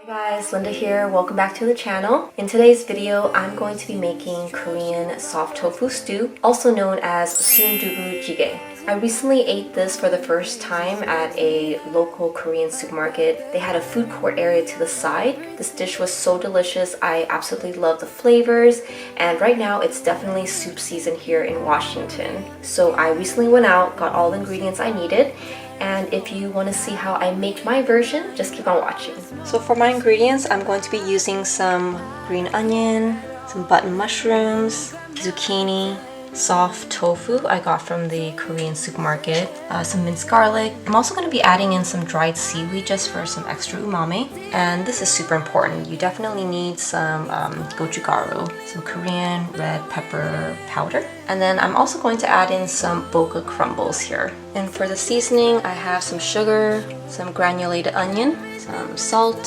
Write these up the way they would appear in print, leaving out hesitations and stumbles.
Hi guys, Linda here. Welcome back to the channel. In today's video, I'm going to be making Korean soft tofu stew, also known as Soondubu Jigae. I recently ate this for the first time at a local Korean supermarket. They had a food court area to the side. This dish was so delicious. I absolutely love the flavors, and right now it's definitely soup season here in Washington. So I recently went out, got all the ingredients I needed, and if you want to see how I make my version, just keep on watching. So for my ingredients, I'm going to be using some green onion, some button mushrooms, zucchini, soft tofu I got from the Korean supermarket, some minced garlic. I'm also going to be adding in some dried seaweed just for some extra umami. And this is super important. You definitely need some gochugaru, some Korean red pepper powder. And then I'm also going to add in some boca crumbles here. And for the seasoning, I have some sugar, some granulated onion, some salt,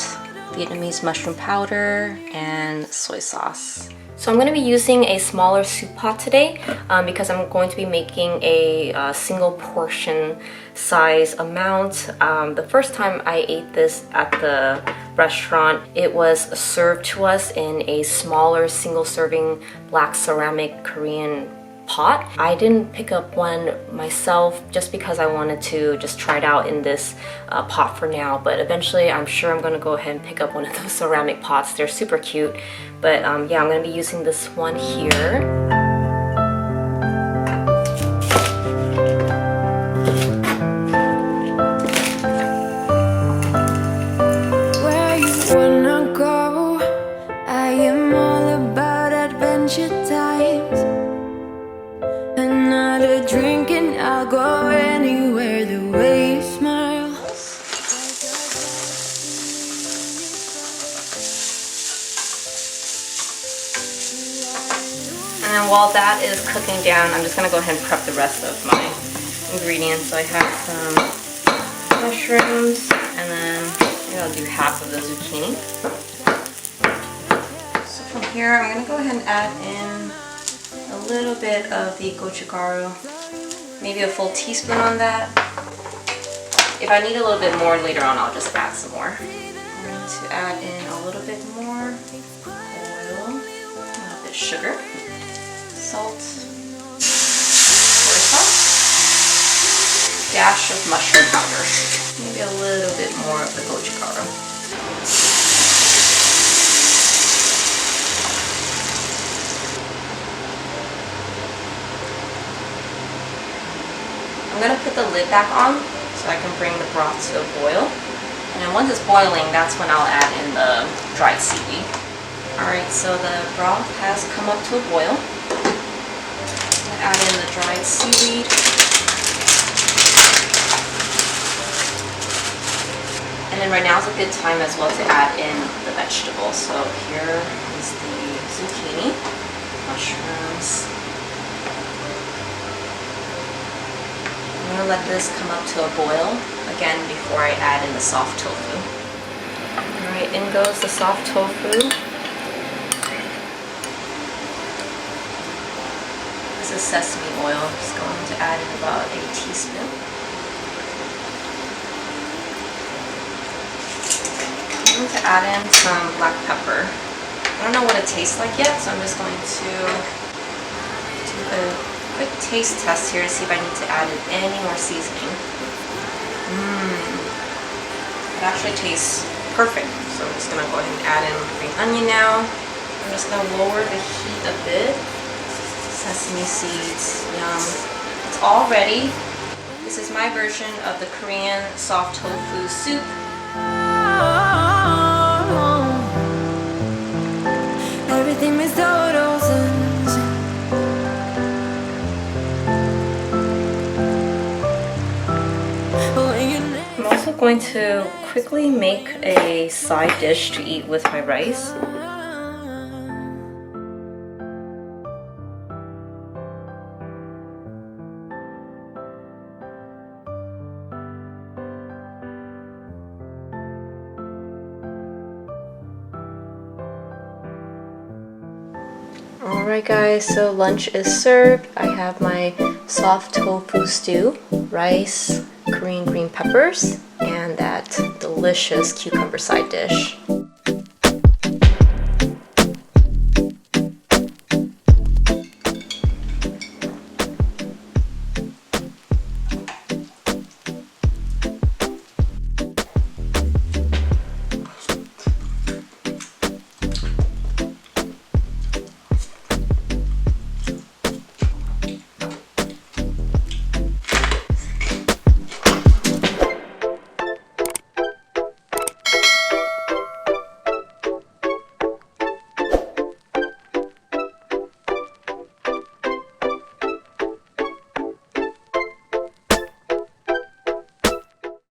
Vietnamese mushroom powder, and soy sauce. So I'm going to be using a smaller soup pot today because I'm going to be making a single portion size amount. The first time I ate this at the restaurant, it was served to us in a smaller single serving black ceramic Korean pot. I didn't pick up one myself just because I wanted to just try it out in this pot for now, but eventually I'm sure I'm going to go ahead and pick up one of those ceramic pots. They're super cute, but yeah, I'm going to be using this one here. And then while that is cooking down, I'm just going to go ahead and prep the rest of my ingredients. So I have some mushrooms, and then maybe I'll do half of the zucchini. So from here, I'm going to go ahead and add in a little bit of the gochugaru, maybe a full teaspoon on that. If I need a little bit more later on, I'll just add some more. I'm going to add in a little bit more oil, a little bit of sugar, salt, soy sauce, dash of mushroom powder, maybe a little bit more of the gochugaru. I'm going to put the lid back on so I can bring the broth to a boil. And then once it's boiling, that's when I'll add in the dried seaweed. Alright, so the broth has come up to a boil. Add in the dried seaweed. And then right now is a good time as well to add in the vegetables. So here is the zucchini, mushrooms. I'm going to let this come up to a boil again before I add in the soft tofu. Alright, in goes the soft tofu. This is sesame oil. I'm just going to add in about a teaspoon. I'm going to add in some black pepper. I don't know what it tastes like yet, so I'm just going to do a quick taste test here to see if I need to add in any more seasoning. It actually tastes perfect. So I'm just going to go ahead and add in green onion now. I'm just going to lower the heat a bit. Sesame seeds, yum. It's all ready. This is my version of the Korean soft tofu soup. Everything is total sense. I'm also going to quickly make a side dish to eat with my rice. Alright guys, so lunch is served. I have my soft tofu stew, rice, Korean green peppers, and that delicious cucumber side dish.